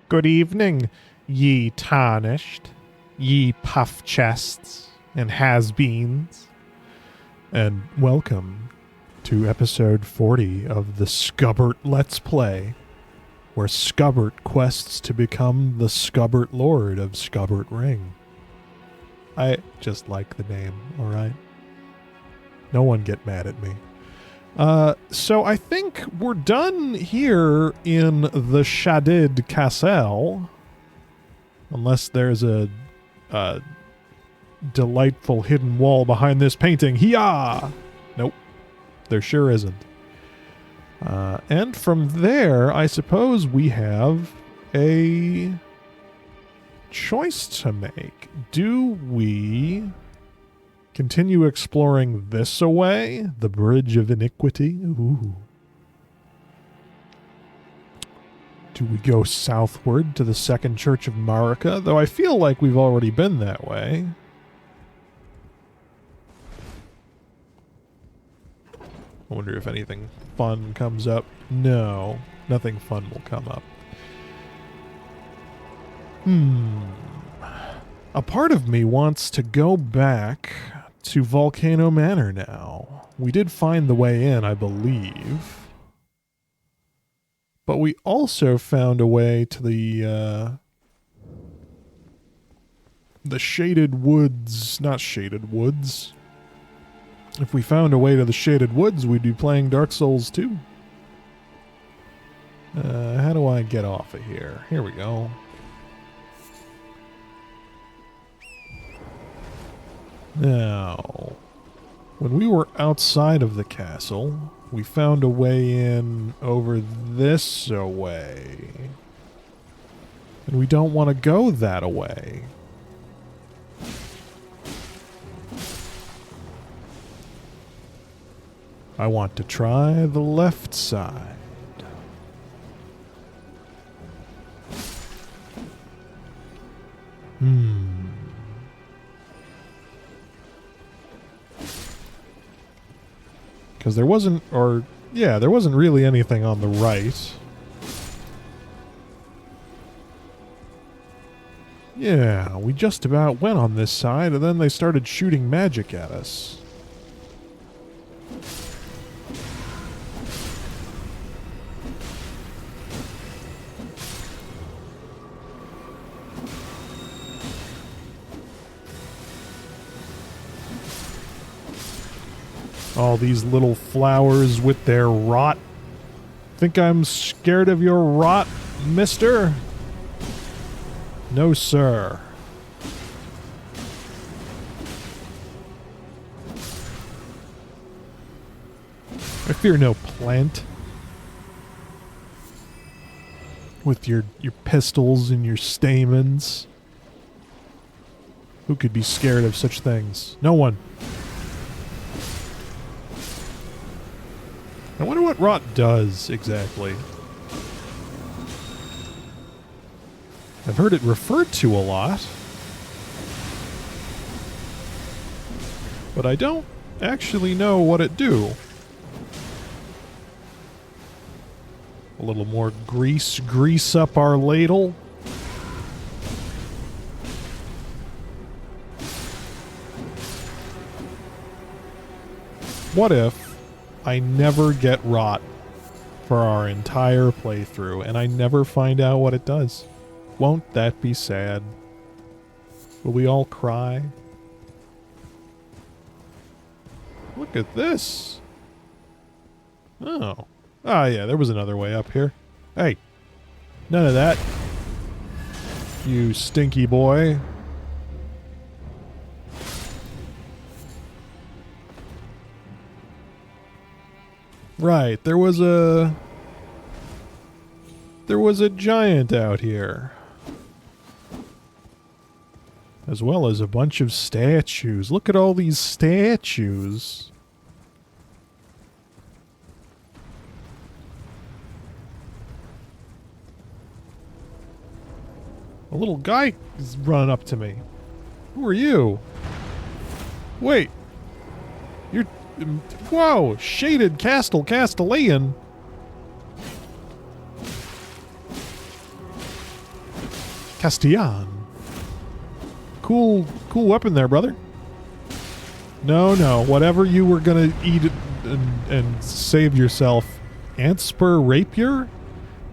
Good evening, ye tarnished, ye puff chests and has-beens, and welcome to episode 40 of the Scubbert Let's Play, where Scubbert quests to become the Scubbert Lord of Scubbert Ring. I just like the name, alright? No one get mad at me. So I think we're done here in the Shadid Castle. Unless there's a delightful hidden wall behind this painting. Hiya! Nope. There sure isn't. And from there, I suppose we have a choice to make. Do we continue exploring this away? The Bridge of Iniquity? Ooh. Do we go southward to the Second Church of Marika? Though I feel like we've already been that way. I wonder if anything fun comes up. No, nothing fun will come up. A part of me wants to go back to Volcano Manor now. We did find the way in, I believe. But we also found a way to the Shaded Woods. Not Shaded Woods. If we found a way to the Shaded Woods, we'd be playing Dark Souls 2. How do I get off of here? Here we go. Now, when we were outside of the castle, we found a way in over this way. And we don't want to go that way. I want to try the left side. Because there wasn't really anything on the right. Yeah, we just about went on this side, and then they started shooting magic at us. All these little flowers with their rot. Think I'm scared of your rot, mister? No, sir. I fear no plant. With your pistils and your stamens. Who could be scared of such things? No one. I wonder what rot does, exactly. I've heard it referred to a lot. But I don't actually know what it do. A little more grease up our ladle. What if I never get rot for our entire playthrough, and I never find out what it does? Won't that be sad? Will we all cry? Look at this. Oh. Ah, yeah, there was another way up here. Hey, none of that. You stinky boy. Right, there was a giant out here. As well as a bunch of statues. Look at all these statues. A little guy is running up to me. Who are you? Wait. You're... Whoa! Shaded Castellan. Castellan. Cool weapon there, brother. No, whatever you were gonna eat and save yourself. Antspur rapier?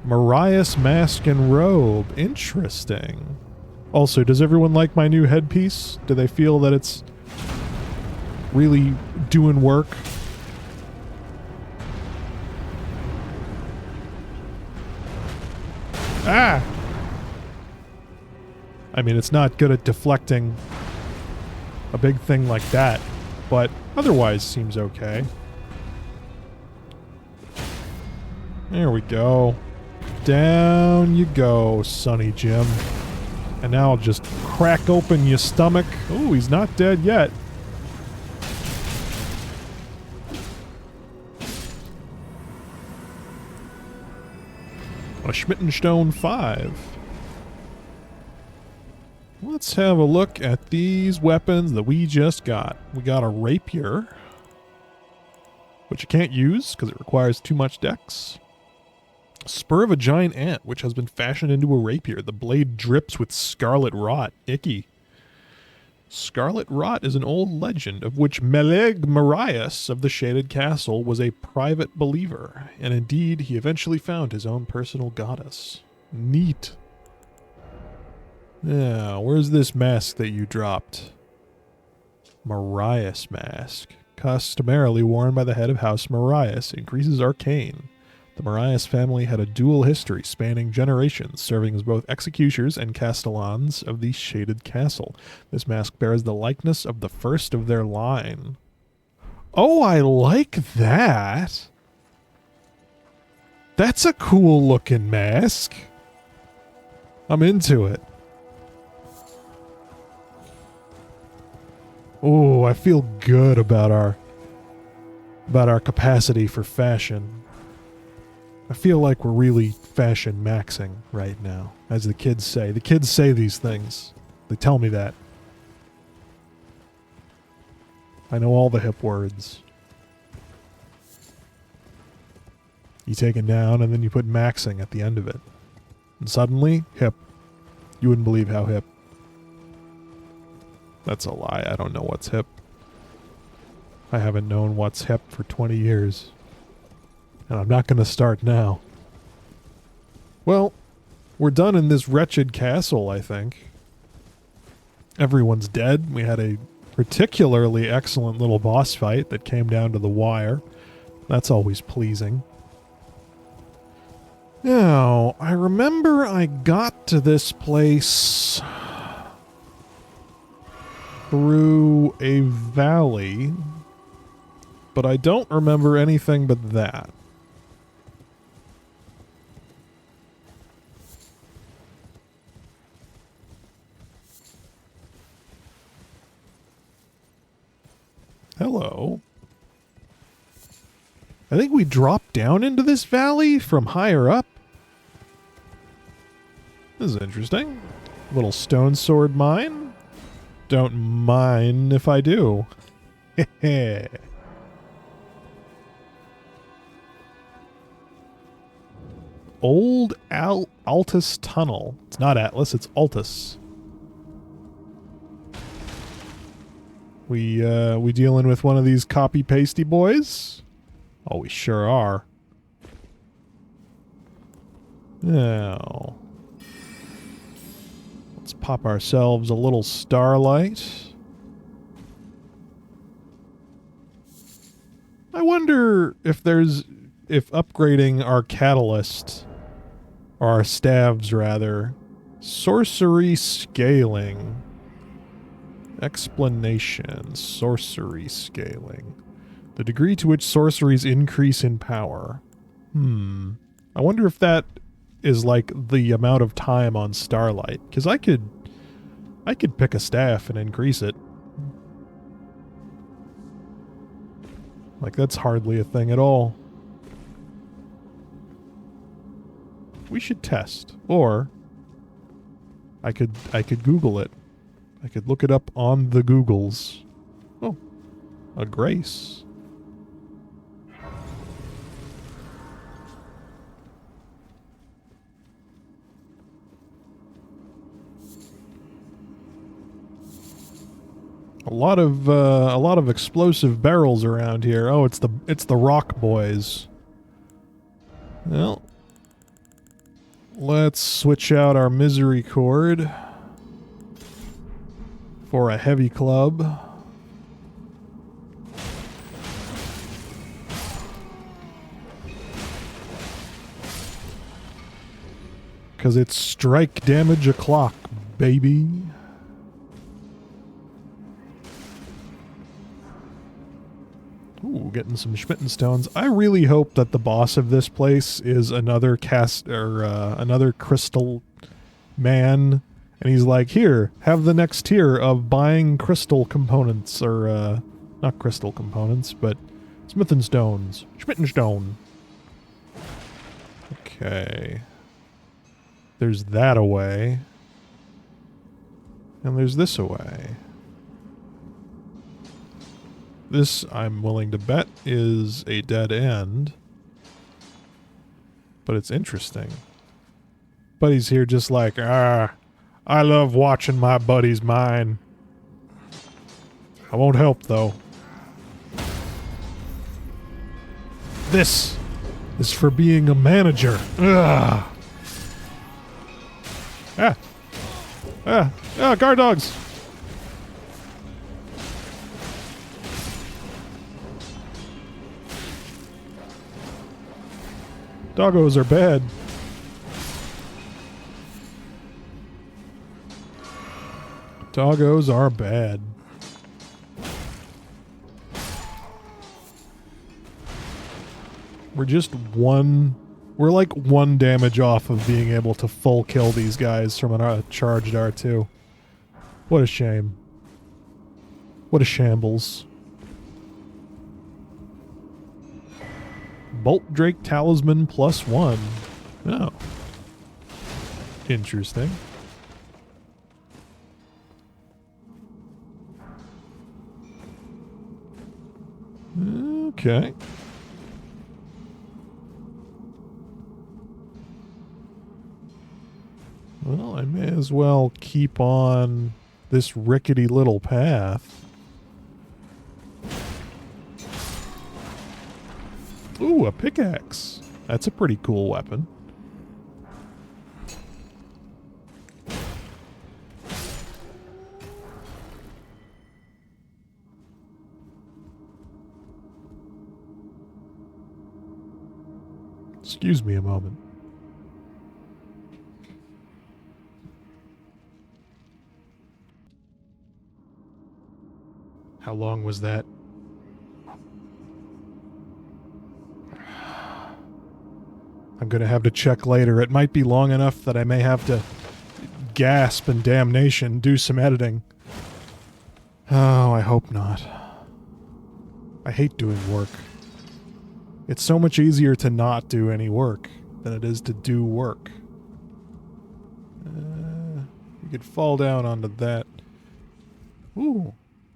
Marias mask and robe. Interesting. Also, does everyone like my new headpiece? Do they feel that it's really doing work? Ah! I mean, it's not good at deflecting a big thing like that, but otherwise seems okay. There we go. Down you go, Sonny Jim. And now I'll just crack open your stomach. Oh, he's not dead yet. A Schmittenstone 5. Let's have a look at these weapons that we just got. We got a rapier, which you can't use because it requires too much dex. Spur of a giant ant, which has been fashioned into a rapier. The blade drips with scarlet rot. Icky. Scarlet rot is an old legend of which Meleg Marias of the Shaded Castle was a private believer, and indeed he eventually found his own personal goddess. Neat. Now, where's this mask that you dropped? Marias mask. Customarily worn by the head of House Marias. Increases arcane. The Marias family had a dual history spanning generations, serving as both executioners and castellans of the Shaded Castle. This mask bears the likeness of the first of their line. Oh, I like that! That's a cool looking mask. I'm into it. Oh, I feel good about our capacity for fashion. I feel like we're really fashion maxing right now, as the kids say. The kids say these things. They tell me that. I know all the hip words. You take it down and then you put maxing at the end of it. And suddenly, hip. You wouldn't believe how hip. That's a lie. I don't know what's hip. I haven't known what's hip for 20 years. And I'm not going to start now. Well, we're done in this wretched castle, I think. Everyone's dead. We had a particularly excellent little boss fight that came down to the wire. That's always pleasing. Now, I remember I got to this place through a valley, but I don't remember anything but that. Hello. I think we dropped down into this valley from higher up. This is interesting. Little stone sword mine. Don't mind if I do. Old Altus Tunnel. It's not Atlas, it's Altus. We dealing with one of these copy-pasty boys? Oh, we sure are. Now, let's pop ourselves a little starlight. I wonder if upgrading our catalyst, or our staves rather, sorcery scaling. Explanation. Sorcery scaling. The degree to which sorceries increase in power. I wonder if that is like the amount of time on Starlight. Because I could pick a staff and increase it. Like, that's hardly a thing at all. We should test. Or I could Google it. I could look it up on the Googles. Oh, a grace. A lot of explosive barrels around here. Oh, it's the rock boys. Well, let's switch out our misery cord for a heavy club. Because it's strike damage o'clock, baby. Ooh, getting some Schmitten stones. I really hope that the boss of this place is another another crystal man, and he's like, "Here, have the next tier of buying crystal components, or not crystal components, but smithing stones, Schmitten stone." Okay. There's that away. And there's this away. This, I'm willing to bet, is a dead end. But it's interesting. Buddy's here just like, I love watching my buddies mine. I won't help, though. This is for being a manager. Ugh. Guard dogs! Doggos are bad. Doggos are bad. We're like one damage off of being able to full kill these guys from a charged R2. What a shame. What a shambles. Bolt Drake Talisman +1. Oh. Interesting. Okay. Well, I may as well keep on this rickety little path. Ooh, a pickaxe. That's a pretty cool weapon. Excuse me a moment. How long was that? I'm gonna have to check later. It might be long enough that I may have to gasp in damnation, do some editing. Oh, I hope not. I hate doing work. It's so much easier to not do any work than it is to do work. You could fall down onto that. Ooh.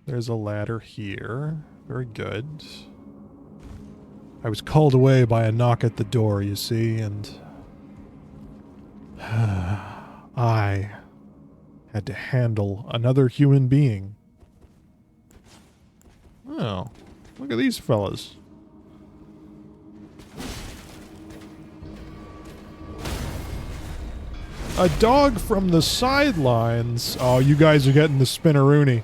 There's a ladder here. Very good. I was called away by a knock at the door, you see, and I had to handle another human being. Oh, look at these fellas. A dog from the sidelines. Oh, you guys are getting the spinnarooni.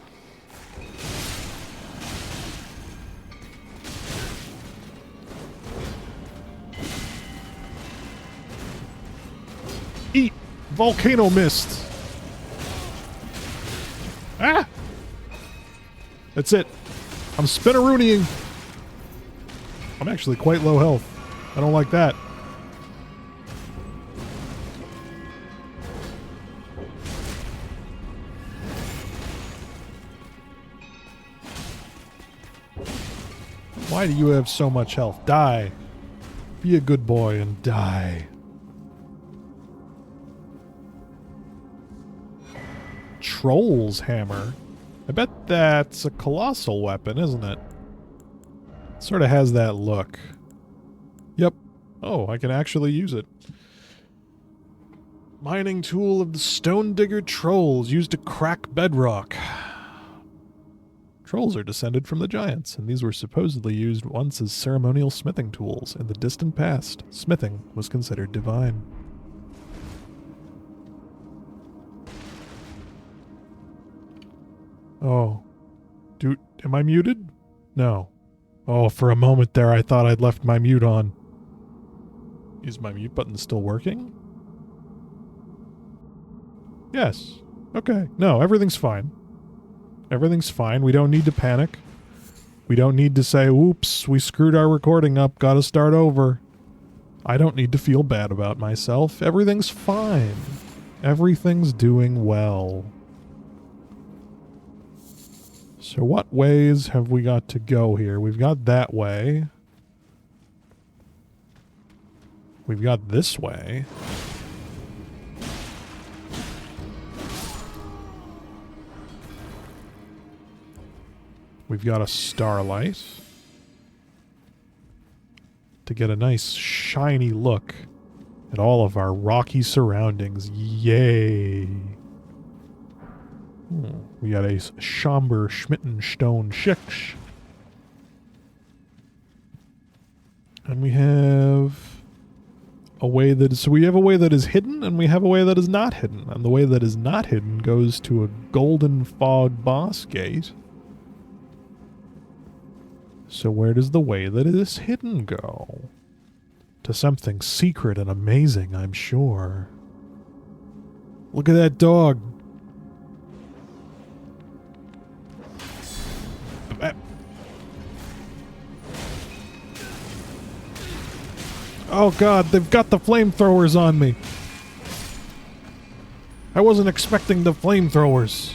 Eat volcano mist. Ah! That's it. I'm spinnaroonying. I'm actually quite low health. I don't like that. Why do you have so much health? Die. Be a good boy and die. Troll's hammer. I bet that's a colossal weapon, isn't it? Sort of has that look. Yep. Oh, I can actually use it. Mining tool of the Stone Digger Trolls used to crack bedrock. Trolls are descended from the giants, and these were supposedly used once as ceremonial smithing tools. In the distant past, smithing was considered divine. Oh. Am I muted? No. Oh, for a moment there I thought I'd left my mute on. Is my mute button still working? Yes. Okay. No, everything's fine. Everything's fine. We don't need to panic. We don't need to say, oops, we screwed our recording up, gotta start over. I don't need to feel bad about myself. Everything's fine. Everything's doing well. So what ways have we got to go here? We've got that way. We've got this way. We've got a starlight to get a nice shiny look at all of our rocky surroundings. Yay! We got a somber Schmittenstone Schicks. And we have a way that is, so we have a way that is hidden and we have a way that is not hidden. And the way that is not hidden goes to a golden fog boss gate. So where does the way that is hidden go? To something secret and amazing, I'm sure. Look at that dog. Oh god, they've got the flamethrowers on me. I wasn't expecting the flamethrowers.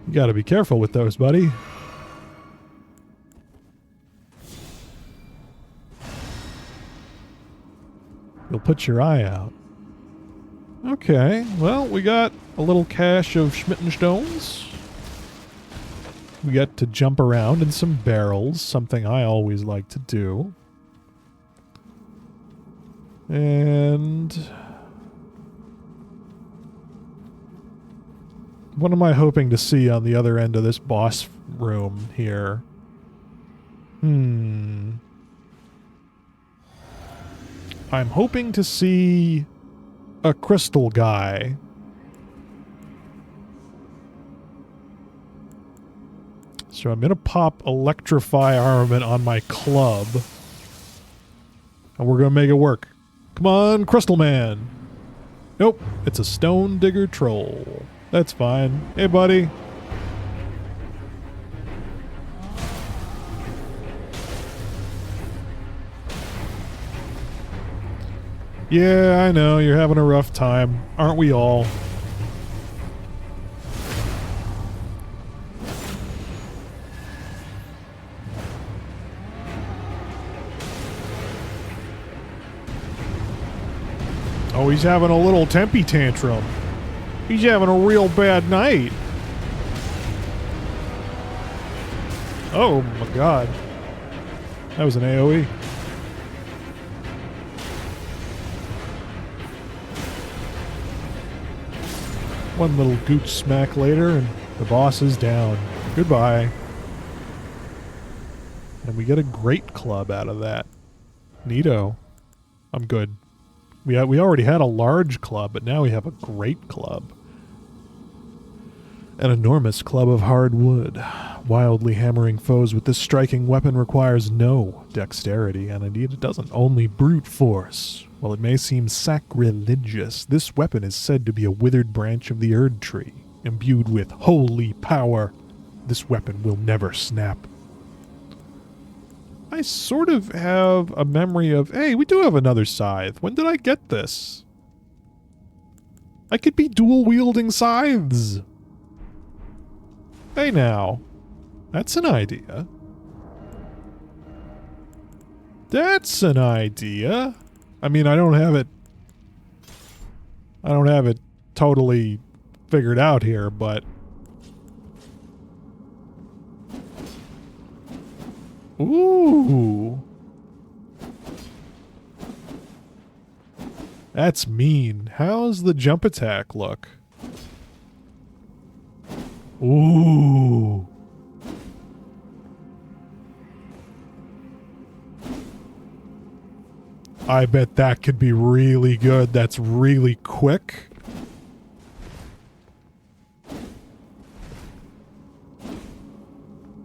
You gotta be careful with those, buddy. You'll put your eye out. Okay, well, we got a little cache of Schmittenstones. We get to jump around in some barrels, something I always like to do. And what am I hoping to see on the other end of this boss room here? I'm hoping to see a crystal guy. So I'm going to pop Electrify Armament on my club. And we're going to make it work. Come on, Crystal Man. Nope, it's a Stone Digger Troll. That's fine. Hey, buddy. Yeah, I know, you're having a rough time. Aren't we all? Oh, he's having a little tempe tantrum. He's having a real bad night. Oh my god. That was an AoE. One little gooch smack later and the boss is down. Goodbye. And we get a great club out of that. Neato. I'm good. We already had a large club, but now we have a great club. An enormous club of hard wood. Wildly hammering foes with this striking weapon requires no dexterity, and indeed it doesn't, only brute force. While it may seem sacrilegious, this weapon is said to be a withered branch of the Erd tree, imbued with holy power. This weapon will never snap. I sort of have a memory of, hey, we do have another scythe. When did I get this? I could be dual-wielding scythes. Hey now. That's an idea. That's an idea. I mean, I don't have it totally figured out here, but ooh. That's mean. How's the jump attack look? Ooh. I bet that could be really good. That's really quick.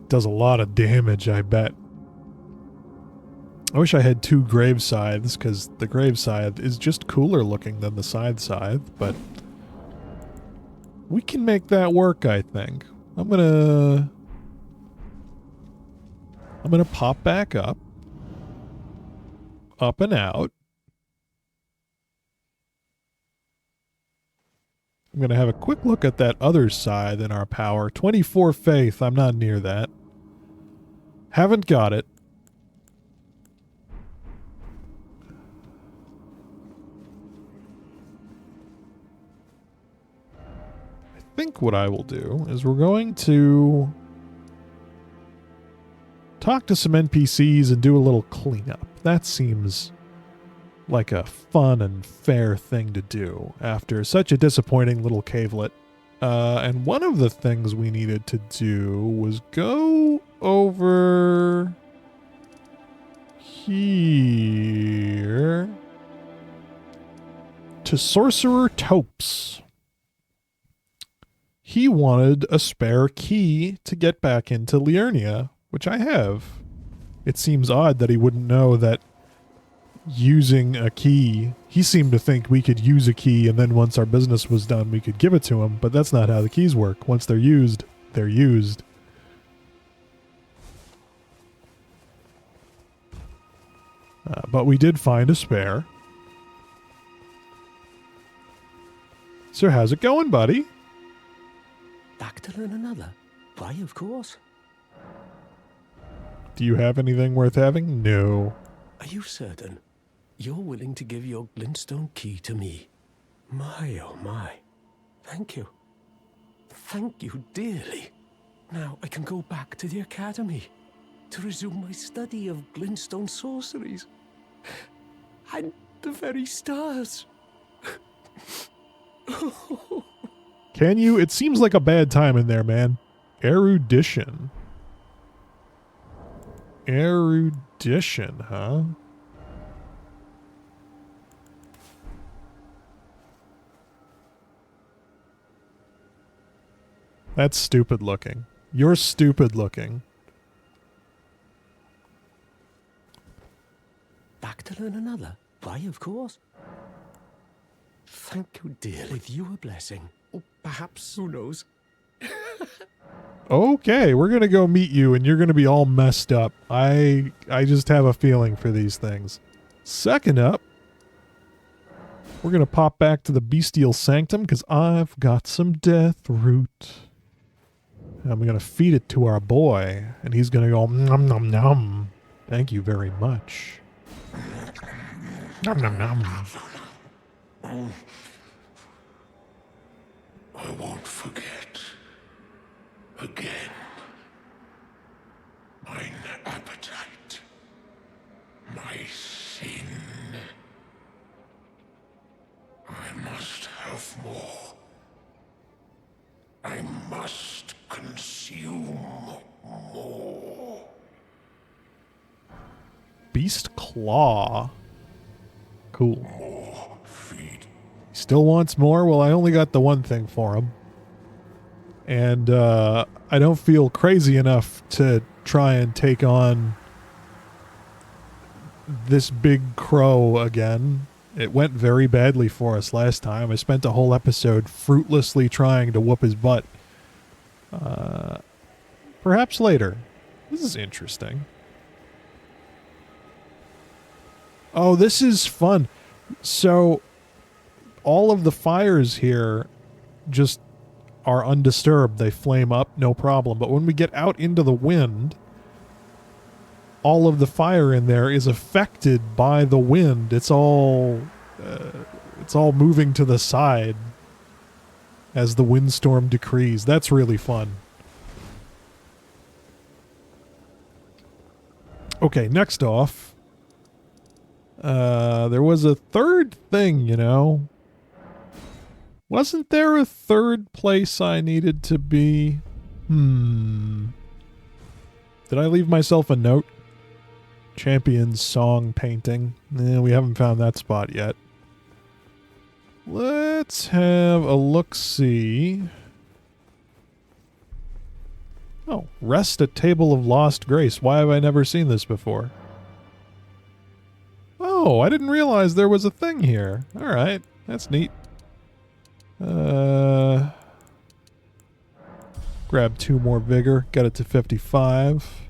Does a lot of damage, I bet. I wish I had 2 grave scythes, because the grave scythe is just cooler looking than the scythe, but we can make that work, I think. I'm gonna pop back up and out. I'm gonna have a quick look at that other scythe in our power. 24 faith, I'm not near that. Haven't got it. I think what I will do is we're going to talk to some NPCs and do a little cleanup. That seems like a fun and fair thing to do after such a disappointing little cavelet. And one of the things we needed to do was go over here to Sorcerer Topes. He wanted a spare key to get back into Liurnia, which I have. It seems odd that he wouldn't know that using a key, he seemed to think we could use a key and then once our business was done we could give it to him, but that's not how the keys work. Once they're used, they're used. But we did find a spare. So how's it going, buddy? Back to learn another? Why, of course. Do you have anything worth having? No. Are you certain? You're willing to give your glintstone key to me? My, oh my. Thank you. Thank you dearly. Now I can go back to the academy to resume my study of glintstone sorceries. And the very stars. Can you? It seems like a bad time in there, man. Erudition. Erudition, huh? That's stupid looking. You're stupid looking. Back to learn another? Why, of course. Thank you dearly. With you a blessing. Or perhaps, who knows? Okay, we're gonna go meet you and you're gonna be all messed up. I just have a feeling for these things. Second up, we're gonna pop back to the Bestial Sanctum because I've got some death root. I'm gonna feed it to our boy and he's gonna go nom nom nom. Thank you very much. Nom nom nom. I won't forget. Again. Mine appetite. My sin. I must have more. I must consume more. Beast Claw. Cool. More feed. Still wants more? Well, I only got the one thing for him. And I don't feel crazy enough to try and take on this big crow again. It went very badly for us last time. I spent a whole episode fruitlessly trying to whoop his butt. Perhaps later. This is interesting. Oh, this is fun. So, all of the fires here just are undisturbed. They flame up, no problem. But when we get out into the wind, all of the fire in there is affected by the wind. It's all moving to the side as the windstorm decrees. That's really fun. Okay, next off, there was a third thing, you know. Wasn't there a third place I needed to be? Did I leave myself a note? Champion's song painting. We haven't found that spot yet. Let's have a look-see. Oh, rest at Table of Lost Grace. Why have I never seen this before? Oh, I didn't realize there was a thing here. Alright, that's neat. Grab 2 more vigor, get it to 55.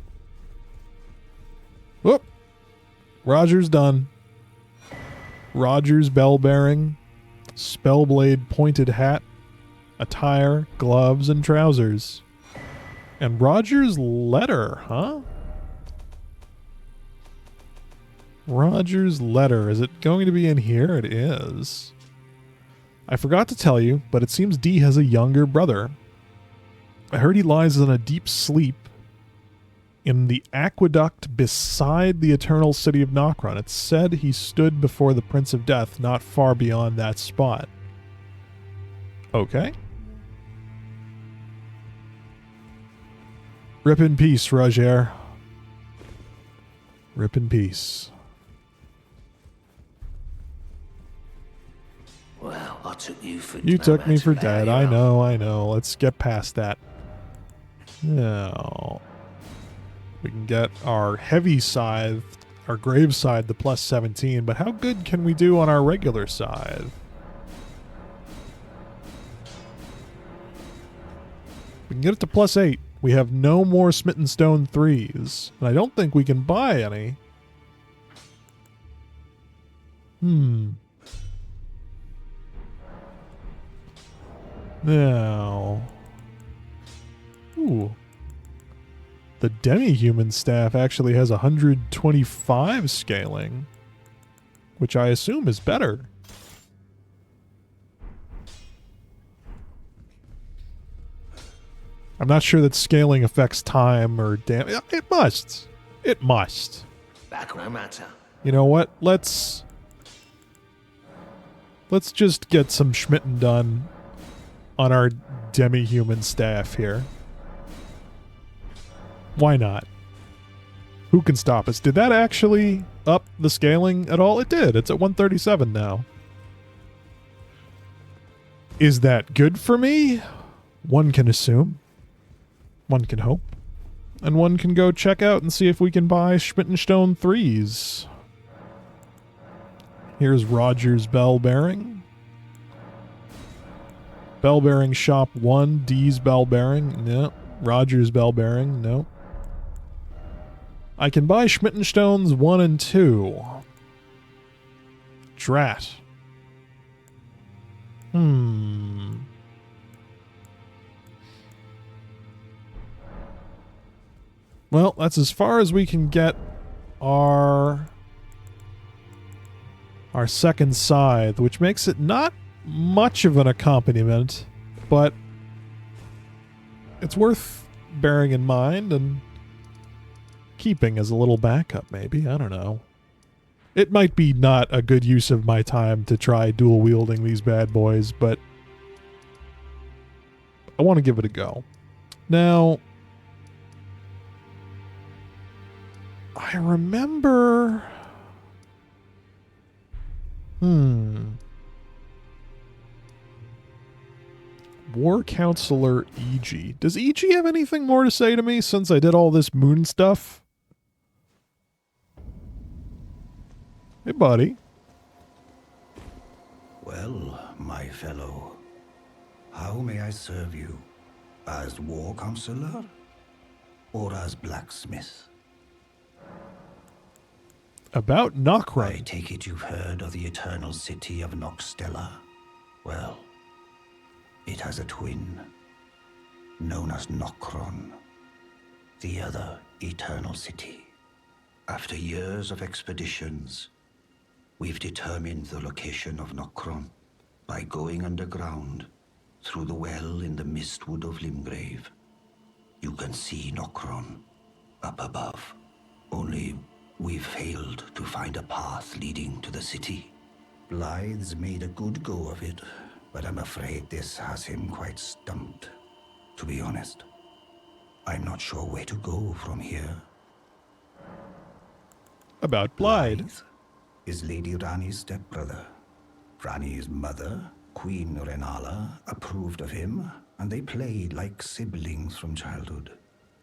Whoop! Roger's done. Roger's bell bearing, spellblade pointed hat, attire, gloves, and trousers. And Roger's letter, huh? Roger's letter. Is it going to be in here? It is. I forgot to tell you, but it seems Dee has a younger brother. I heard he lies in a deep sleep in the aqueduct beside the eternal city of Nokron. It's said he stood before the Prince of Death not far beyond that spot. Okay. Rip in peace, Roger. Rip in peace. Well, I took you for You took me for dead. I know. Let's get past that. Now, we can get our heavy scythe, our grave scythe, the plus 17, but how good can we do on our regular scythe? We can get it to plus 8. We have no more smitten stone 3s, and I don't think we can buy any. Now, ooh, the demi-human staff actually has 125 scaling, which I assume is better. I'm not sure that scaling affects time or damage. It must. It must. Background matter. You know what? Let's just get some schmitten done on our demi-human staff here. Why not? Who can stop us? Did that actually up the scaling at all? It did. It's at 137 now. Is that good for me? One can assume. One can hope. And one can go check out and see if we can buy Schmittenstone 3s. Here's Roger's bell bearing. Bell bearing shop 1, D's bell bearing. No. Roger's bell bearing. No. I can buy Schmittenstones 1 and 2. Drat. Well, that's as far as we can get our second scythe, which makes it not much of an accompaniment, but it's worth bearing in mind and keeping as a little backup, maybe. I don't know. It might be not a good use of my time to try dual wielding these bad boys, but I want to give it a go. Now, I remember... War Counselor E.G. Does E.G. have anything more to say to me since I did all this moon stuff? Hey, buddy. Well, my fellow, how may I serve you? As War Counselor? Or as blacksmith? About I Nokron. take it you've heard of the eternal city of Noxtella. Well, it has a twin, known as Nokron, the other eternal city. After years of expeditions, we've determined the location of Nokron by going underground through the well in the mistwood of Limgrave. You can see Nokron up above, only we've failed to find a path leading to the city. Blythe's made a good go of it, but I'm afraid this has him quite stumped. To be honest, I'm not sure where to go from here. About Blythe. Is Lady Rani's stepbrother. Rani's mother, Queen Renala, approved of him, and they played like siblings from childhood.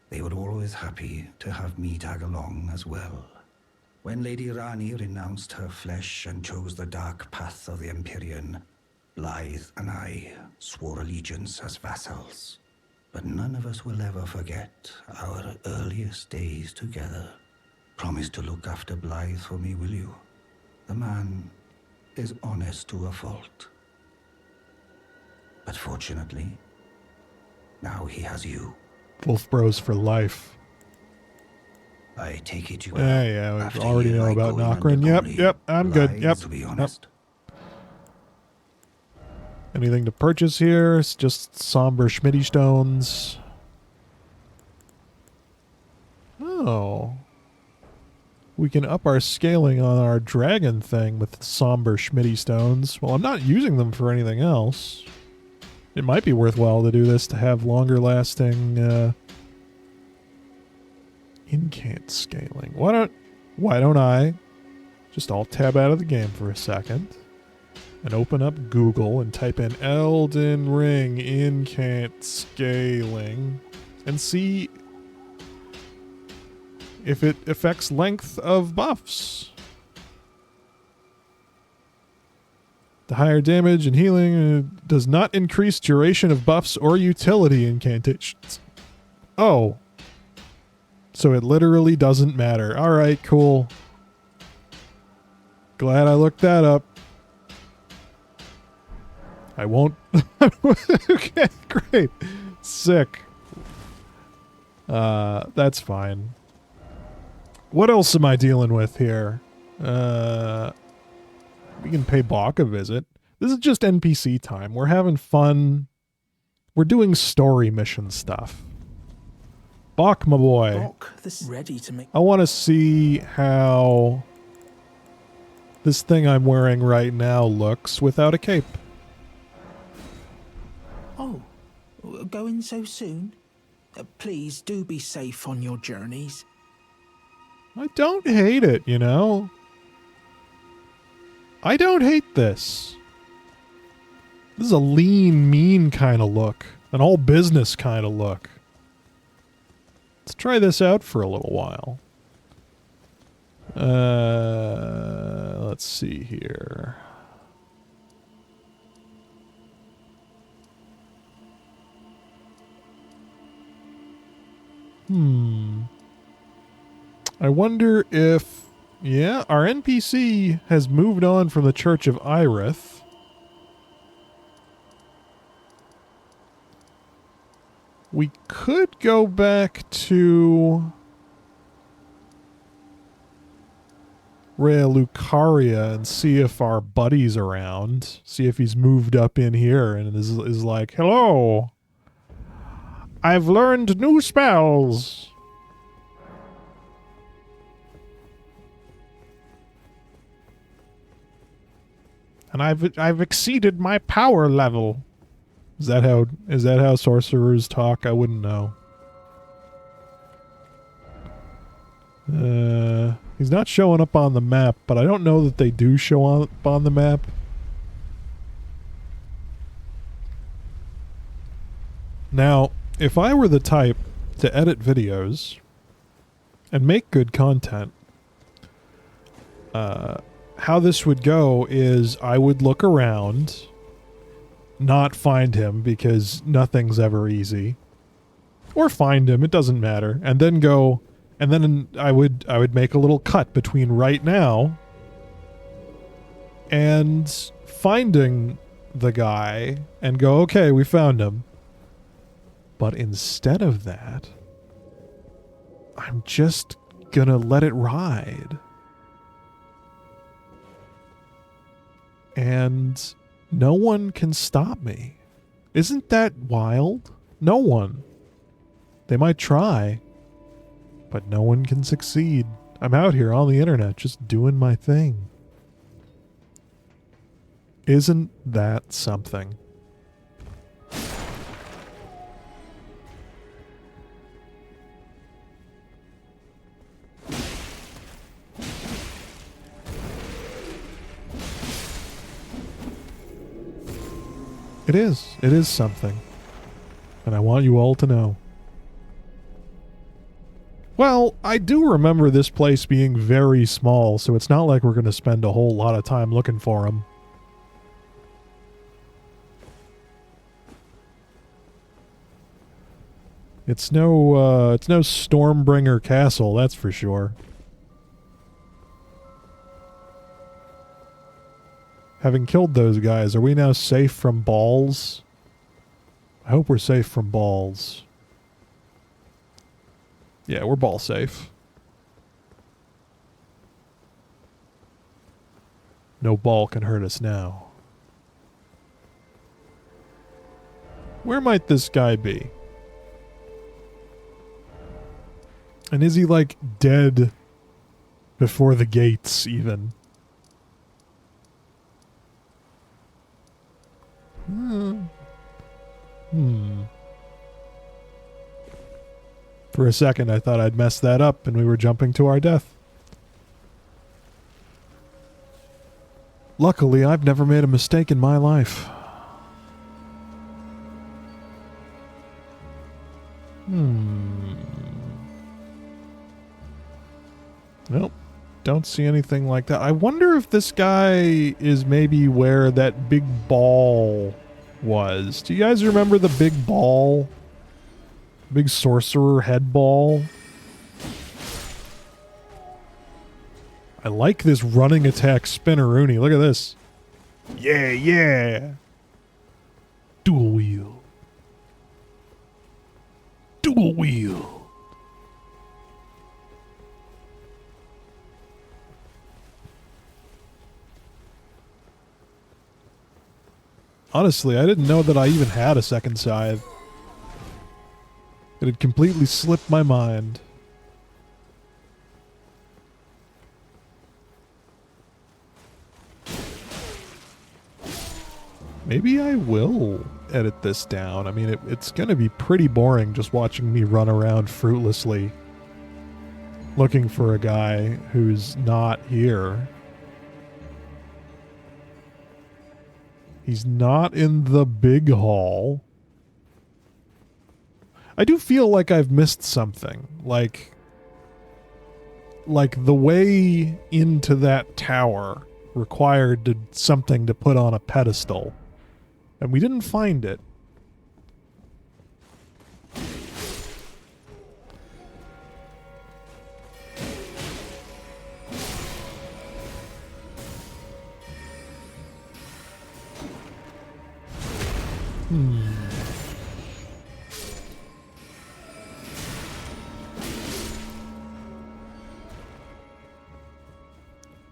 They were always happy to have me tag along as well. When Lady Rani renounced her flesh and chose the dark path of the Empyrean, Blythe and I swore allegiance as vassals. But none of us will ever forget our earliest days together. Promise to look after Blythe for me, will you? The man is honest to a fault. But fortunately, now he has you. Wolf Bros for life. I take it you Yeah, we already know about Nokrin. Yep, I'm good. Yep. To be honest. Anything to purchase here? It's just somber Schmitty stones. Oh. We can up our scaling on our dragon thing with somber Schmitty stones. Well, I'm not using them for anything else. It might be worthwhile to do this to have longer lasting incant scaling. Why don't I just alt tab out of the game for a second and open up Google and type in Elden Ring incant scaling and see if it affects length of buffs. The higher damage and healing does not increase duration of buffs or utility incantations. Oh. So it literally doesn't matter. Alright, cool. Glad I looked that up. I won't. Okay, great. Sick. That's fine. What else am I dealing with here? We can pay Bach a visit. This is just NPC time. We're having fun. We're doing story mission stuff. Bach, my boy. Bach, this is ready to make. I want to see how this thing I'm wearing right now looks without a cape. Oh, going so soon? Please do be safe on your journeys. I don't hate it, you know? I don't hate this. This is a lean, mean kind of look. An all business kind of look. Let's try this out for a little while. Let's see here. I wonder if... Yeah, our NPC has moved on from the Church of Irith. We could go back to Rea Lucaria and see if our buddy's around. See if he's moved up in here and is like, hello, I've learned new spells. And I've exceeded my power level. Is that how sorcerers talk? I wouldn't know. He's not showing up on the map, but I don't know that they do show up on the map. Now, if I were the type to edit videos and make good content, how this would go is I would look around, not find him because nothing's ever easy, or find him, it doesn't matter, and then go, and then I would make a little cut between right now and finding the guy and go, okay, we found him. But instead of that, I'm just gonna let it ride. And no one can stop me. Isn't that wild? No one. They might try, but no one can succeed. I'm out here on the internet just doing my thing. Isn't that something? It is. It is something. And I want you all to know. Well, I do remember this place being very small, so it's not like we're going to spend a whole lot of time looking for him. It's no Stormbringer Castle, that's for sure. Having killed those guys, are we now safe from balls? I hope we're safe from balls. Yeah, we're ball safe. No ball can hurt us now. Where might this guy be? And is he, like, dead before the gates, even? For a second, I thought I'd messed that up and we were jumping to our death. Luckily, I've never made a mistake in my life. Nope. Don't see anything like that. I wonder if this guy is maybe where that big ball was. Do you guys remember the big ball? Big sorcerer head ball? I like this running attack spinnarooni. Look at this. Yeah, yeah. Dual wheel. Dual wheel. Honestly, I didn't know that I even had a second scythe. It had completely slipped my mind. Maybe I will edit this down. I mean, it's going to be pretty boring just watching me run around fruitlessly looking for a guy who's not here. He's not in the big hall. I do feel like I've missed something. Like the way into that tower required something to put on a pedestal. And we didn't find it.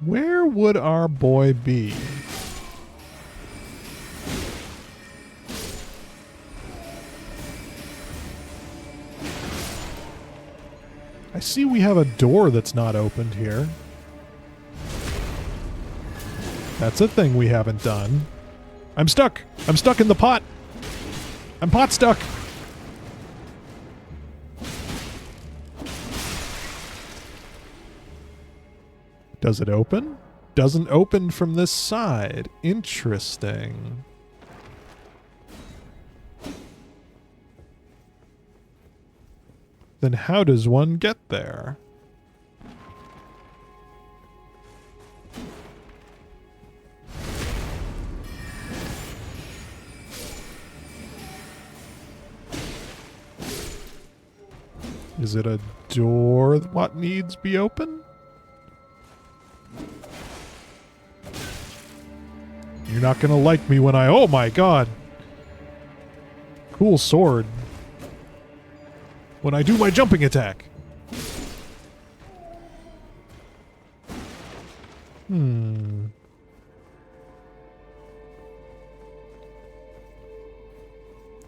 Where would our boy be? I see we have a door that's not opened here. That's a thing we haven't done. I'm stuck! I'm stuck in the pot! I'm pot stuck! Does it open? Doesn't open from this side. Interesting. Then how does one get there? Is it a door what needs be open? You're not gonna like me when I... Oh my god! Cool sword. When I do my jumping attack.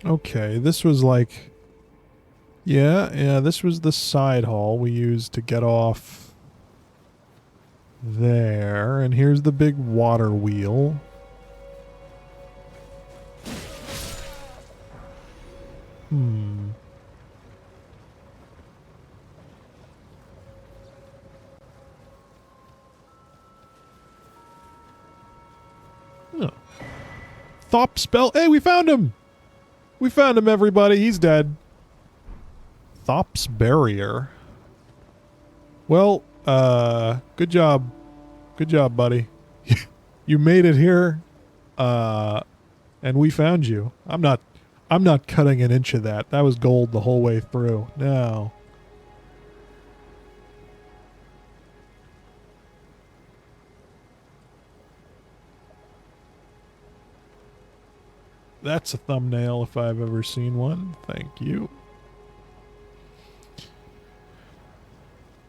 Okay, this was like... Yeah, this was the side hall we used to get off there. And here's the big water wheel. Hmm. Oh. Thop spell. Hey, we found him! We found him, everybody. He's dead. Thop's barrier. Well, good job. Good job, buddy. You made it here. And we found you. I'm not cutting an inch of that. That was gold the whole way through. No. That's a thumbnail if I've ever seen one. Thank you.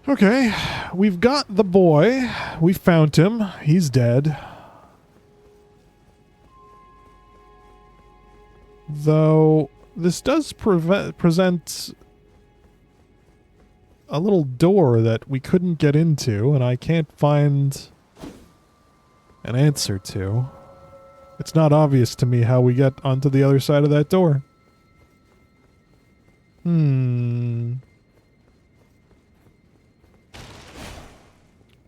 Okay, we've got the boy. We found him. He's dead. Though this does present a little door that we couldn't get into, and I can't find an answer to. It's not obvious to me how we get onto the other side of that door.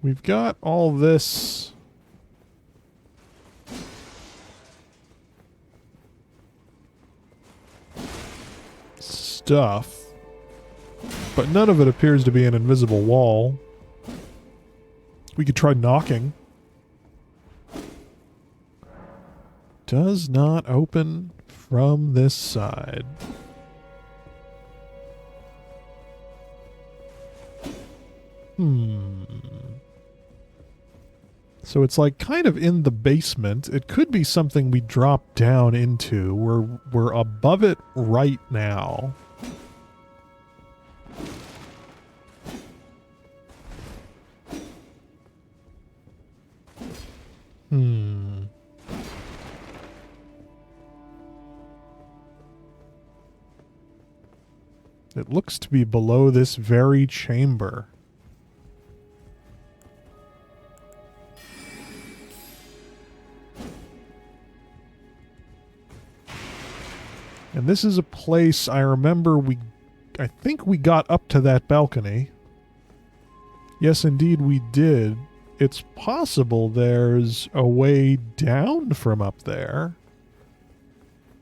We've got all this stuff, but none of it appears to be an invisible wall. We could try knocking. Does not open from this side. So it's like kind of in the basement. It could be something we drop down into. We're above it right now. It looks to be below this very chamber. And this is a place I remember I think we got up to that balcony. Yes, indeed we did. It's possible there's a way down from up there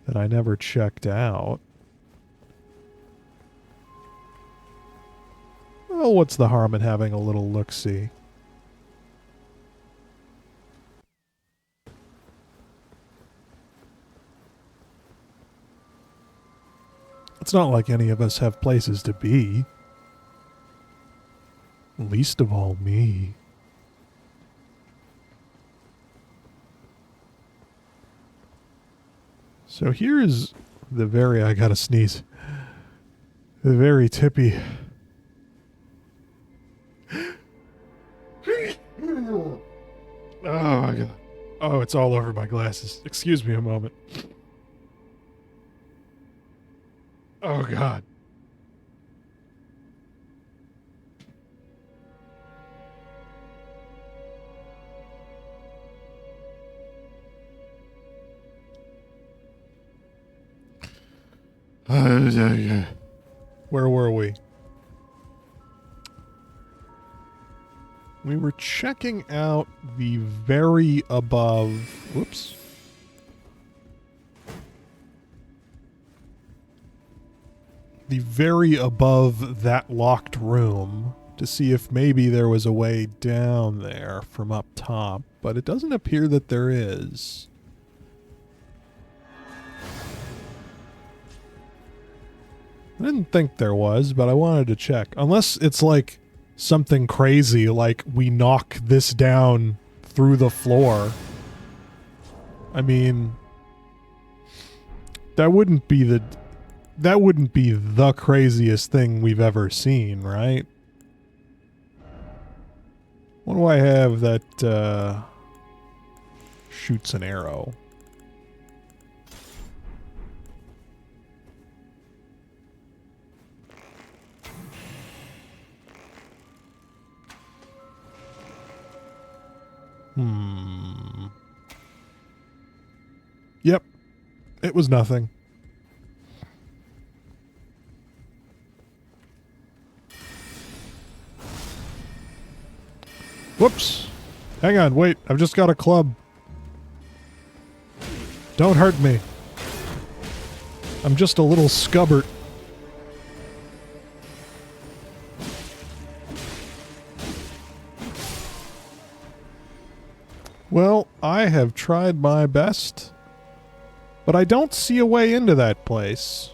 that I never checked out. Well, what's the harm in having a little look-see? It's not like any of us have places to be. Least of all me. So here's the very, I gotta sneeze. The very tippy. Oh my god. Oh, it's all over my glasses. Excuse me a moment. Oh god. Where were we? We were checking out the very above... Whoops. The very above that locked room to see if maybe there was a way down there from up top, but it doesn't appear that there is. I didn't think there was, but I wanted to check. Unless it's like something crazy, like we knock this down through the floor. I mean, that wouldn't be the craziest thing we've ever seen, right? What do I have that shoots an arrow? Yep. It was nothing. Whoops. Hang on, wait. I've just got a club. Don't hurt me. I'm just a little scubbert. Well, I have tried my best, but I don't see a way into that place.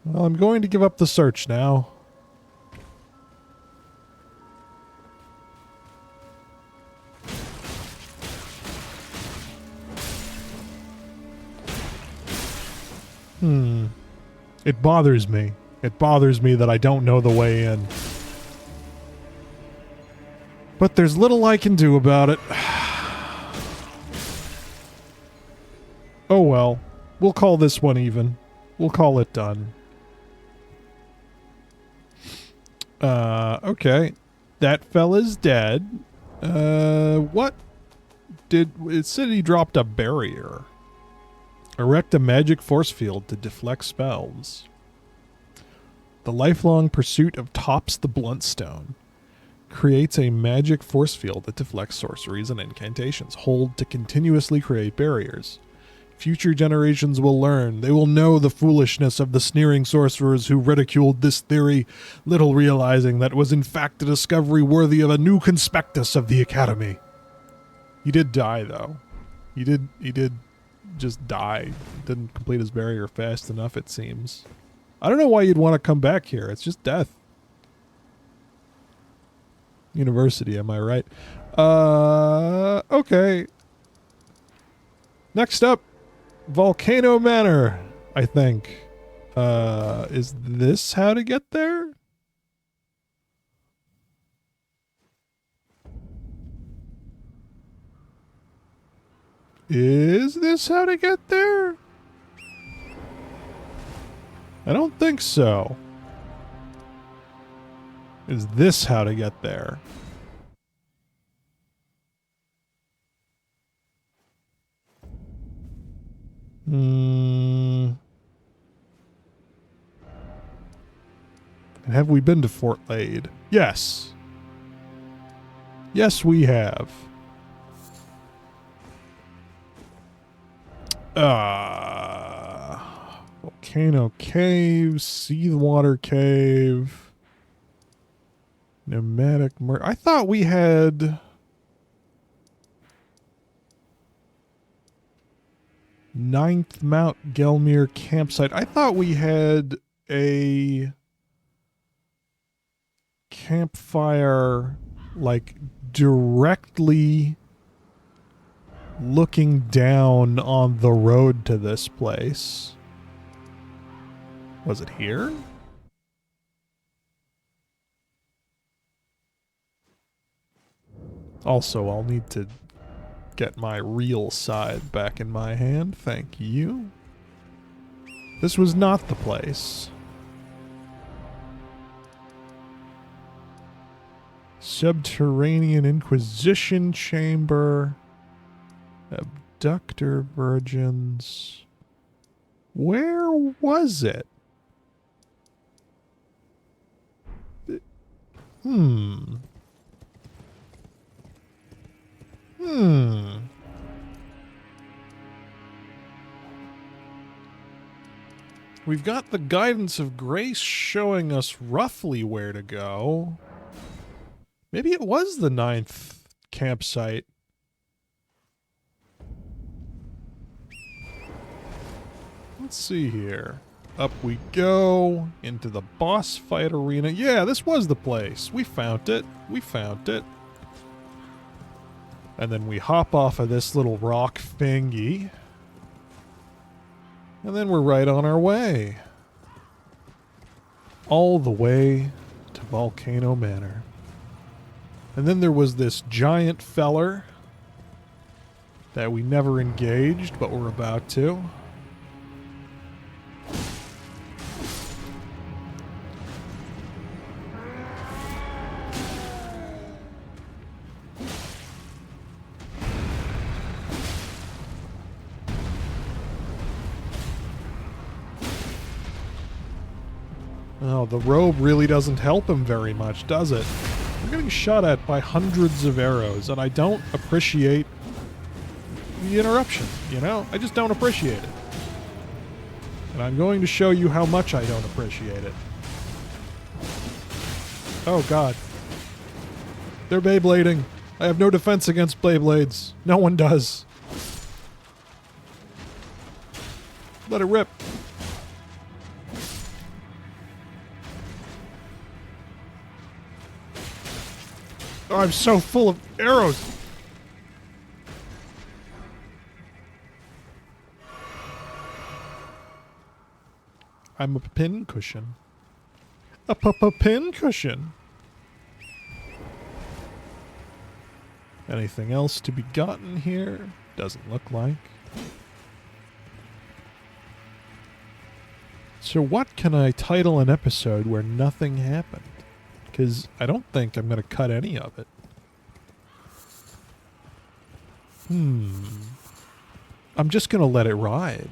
Well, I'm going to give up the search now. It bothers me. It bothers me that I don't know the way in. But there's little I can do about it. Oh well. We'll call this one even. We'll call it done. Okay. That fella's dead. What? It said he dropped a barrier. Erect a magic force field to deflect spells. The lifelong pursuit of Tops the Bluntstone creates a magic force field that deflects sorceries and incantations. Hold to continuously create barriers. Future generations will learn. They will know the foolishness of the sneering sorcerers who ridiculed this theory, little realizing that it was in fact a discovery worthy of a new conspectus of the Academy. He did die, though. He did just die. Didn't complete his barrier fast enough, it seems. I don't know why you'd want to come back here. It's just death. University, am I right? Okay. Next up, Volcano Manor, I think. Is this how to get there? Is this how to get there? I don't think so. Is this how to get there? And have we been to Fort Lade? Yes. Yes, we have. Volcano Cave, Seawater Cave, Pneumatic I thought we had Ninth Mount Gelmir campsite. I thought we had a campfire like directly looking down on the road to this place. Was it here? Also, I'll need to get my real side back in my hand. Thank you. This was not the place. Subterranean Inquisition Chamber. Abductor Virgins. Where was it? We've got the Guidance of Grace showing us roughly where to go. Maybe it was the 9th campsite. Let's see here. Up we go into the boss fight arena. Yeah, this was the place. We found it. We found it. And then we hop off of this little rock thingy. And then we're right on our way. All the way to Volcano Manor. And then there was this giant feller that we never engaged, but we're about to. Oh, the robe really doesn't help him very much, does it? I'm getting shot at by hundreds of arrows, and I don't appreciate the interruption, you know? I just don't appreciate it. And I'm going to show you how much I don't appreciate it. Oh, God. They're Beyblading. I have no defense against Beyblades. No one does. Let it rip. Oh, I'm so full of arrows. I'm a pin cushion. A pin cushion. Anything else to be gotten here? Doesn't look like. So what can I title an episode where nothing happened? Because I don't think I'm going to cut any of it. I'm just going to let it ride.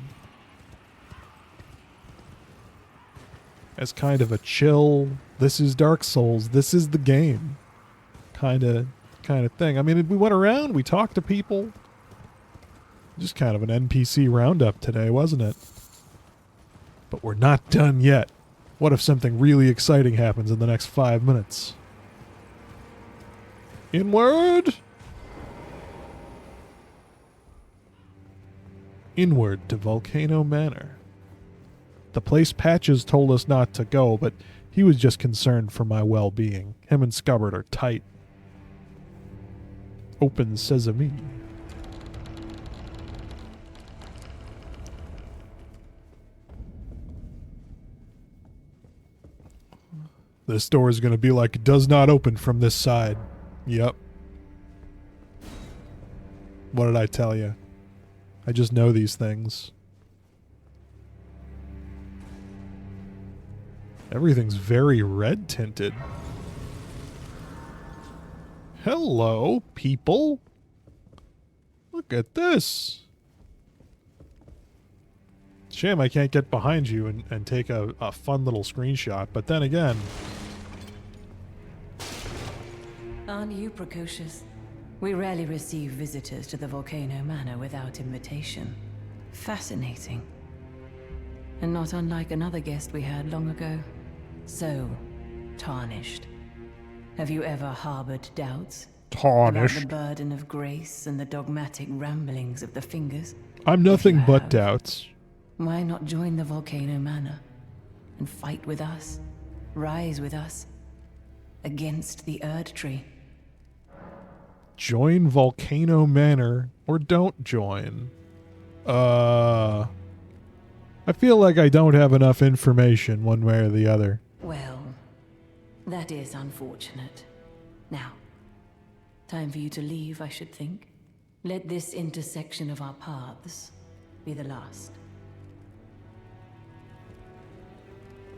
As kind of a chill, this is Dark Souls, this is the game kind of thing. I mean, we went around, we talked to people. Just kind of an NPC roundup today, wasn't it? But we're not done yet. What if something really exciting happens in the next 5 minutes? Inward! Inward to Volcano Manor. The place Patches told us not to go, but he was just concerned for my well-being. Him and Scubbard are tight. Open sesame. This door is going to be like, it does not open from this side. Yep. What did I tell you? I just know these things. Everything's very red tinted. Hello, people. Look at this. Shame I can't get behind you and take a fun little screenshot, but then again... Aren't you precocious? We rarely receive visitors to the Volcano Manor without invitation. Fascinating. And not unlike another guest we had long ago. So, tarnished. Have you ever harbored doubts? Tarnished? About the burden of grace and the dogmatic ramblings of the fingers? I'm nothing but doubts. Why not join the Volcano Manor and fight with us, rise with us, against the Erd Tree? Join Volcano Manor or don't join. I feel like I don't have enough information one way or the other. Well, that is unfortunate. Now, time for you to leave, I should think. Let this intersection of our paths be the last.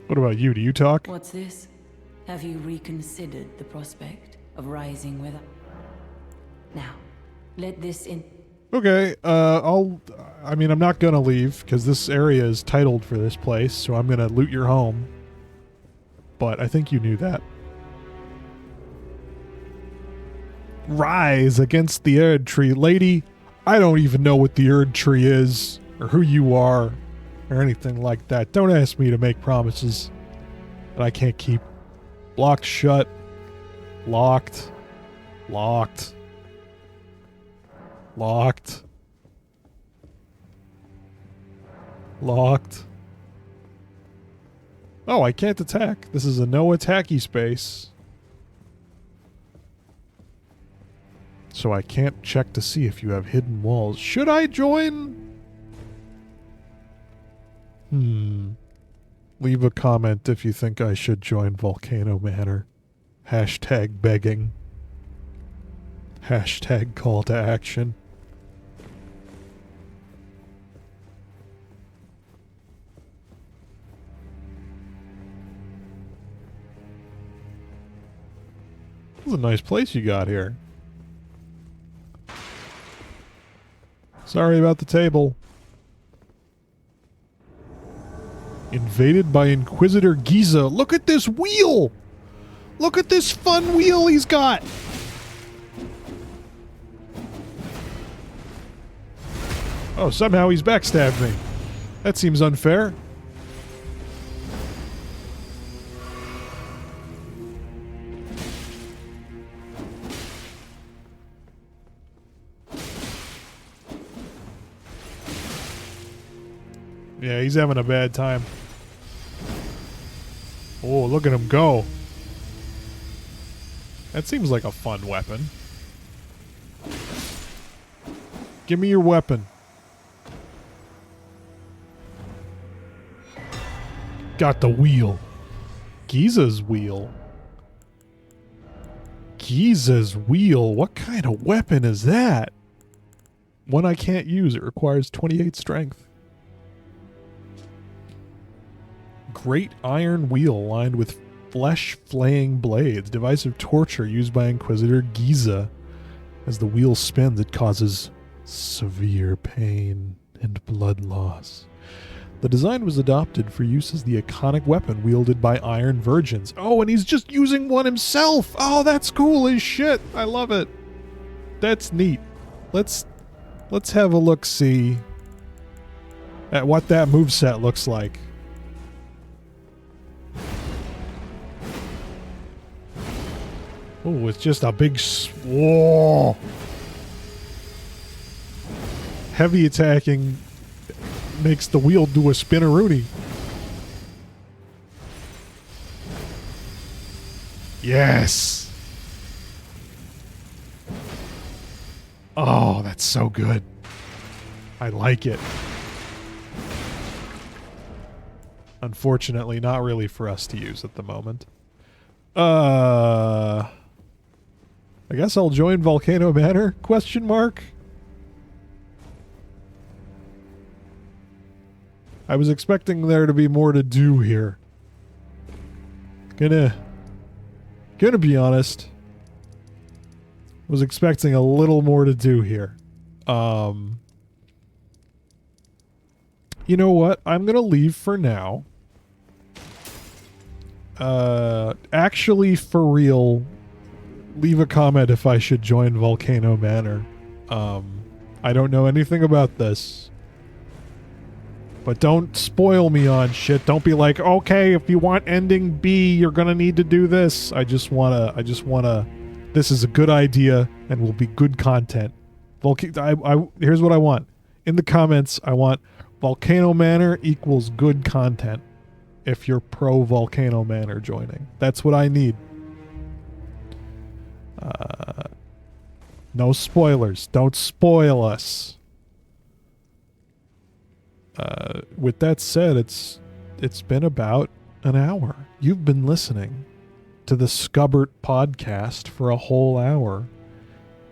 What about you? Do you talk? What's this? Have you reconsidered the prospect of rising with us? Now, let this in... Okay, I mean, I'm not gonna leave, because this area is titled for this place, so I'm gonna loot your home. But I think you knew that. Rise against the Erd Tree. Lady, I don't even know what the Erd Tree is, or who you are, or anything like that. Don't ask me to make promises that I can't keep. Locked shut. Locked. Locked. Locked. Locked. Oh, I can't attack. This is a no attacky space. So I can't check to see if you have hidden walls. Should I join? Leave a comment if you think I should join Volcano Manor. Hashtag begging. Hashtag call to action. This is a nice place you got here. Sorry about the table. Invaded by Inquisitor Giza. Look at this wheel! Look at this fun wheel he's got! Oh, somehow he's backstabbed me. That seems unfair. Yeah, he's having a bad time. Oh, look at him go. That seems like a fun weapon. Give me your weapon. Got the wheel. Giza's wheel. Giza's wheel. What kind of weapon is that? One I can't use. It requires 28 strength. Great iron wheel lined with flesh-flaying blades. Device of torture used by Inquisitor Giza. As the wheel spins, it causes severe pain and blood loss. The design was adopted for use as the iconic weapon wielded by Iron Virgins. Oh, and he's just using one himself! Oh, that's cool as shit! I love it! That's neat. Let's have a look-see at what that moveset looks like. Oh, it's just a big... Whoa! Heavy attacking makes the wheel do a spinnarooni. Yes! Oh, that's so good. I like it. Unfortunately, not really for us to use at the moment. I guess I'll join Volcano Manor? Question mark? I was expecting there to be more to do here. Gonna be honest. Was expecting a little more to do here. You know what? I'm gonna leave for now. Actually, for real, leave a comment if I should join Volcano Manor. I don't know anything about this. But don't spoil me on shit. Don't be like, okay, if you want ending B, you're gonna need to do this. I just wanna, this is a good idea and will be good content. Here's what I want. In the comments, I want Volcano Manor equals good content if you're pro Volcano Manor joining. That's what I need. No spoilers. Don't spoil us. With that said, it's been about an hour. You've been listening to the Scubbert podcast for a whole hour.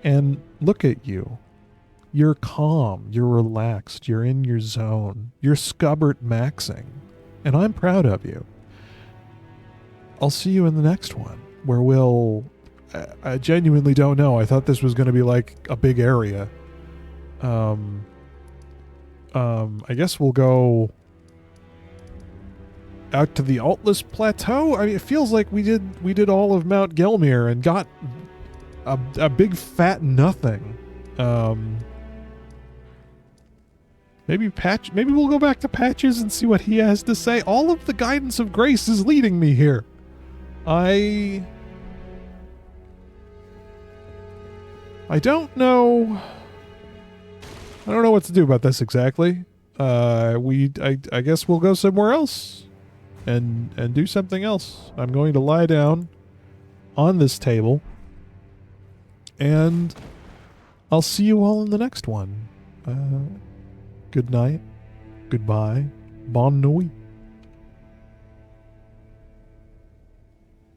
And look at you. You're calm. You're relaxed. You're in your zone. You're Scubbert maxing. And I'm proud of you. I'll see you in the next one where we'll... I genuinely don't know. I thought this was going to be like a big area. I guess we'll go out to the Altless Plateau. I mean, it feels like we did all of Mount Gelmir and got a big fat nothing. Maybe we'll go back to Patches and see what he has to say. All of the guidance of Grace is leading me here. I don't know. I don't know what to do about this exactly. I guess we'll go somewhere else and do something else. I'm going to lie down on this table and I'll see you all in the next one. Good night. Goodbye. Bonne nuit.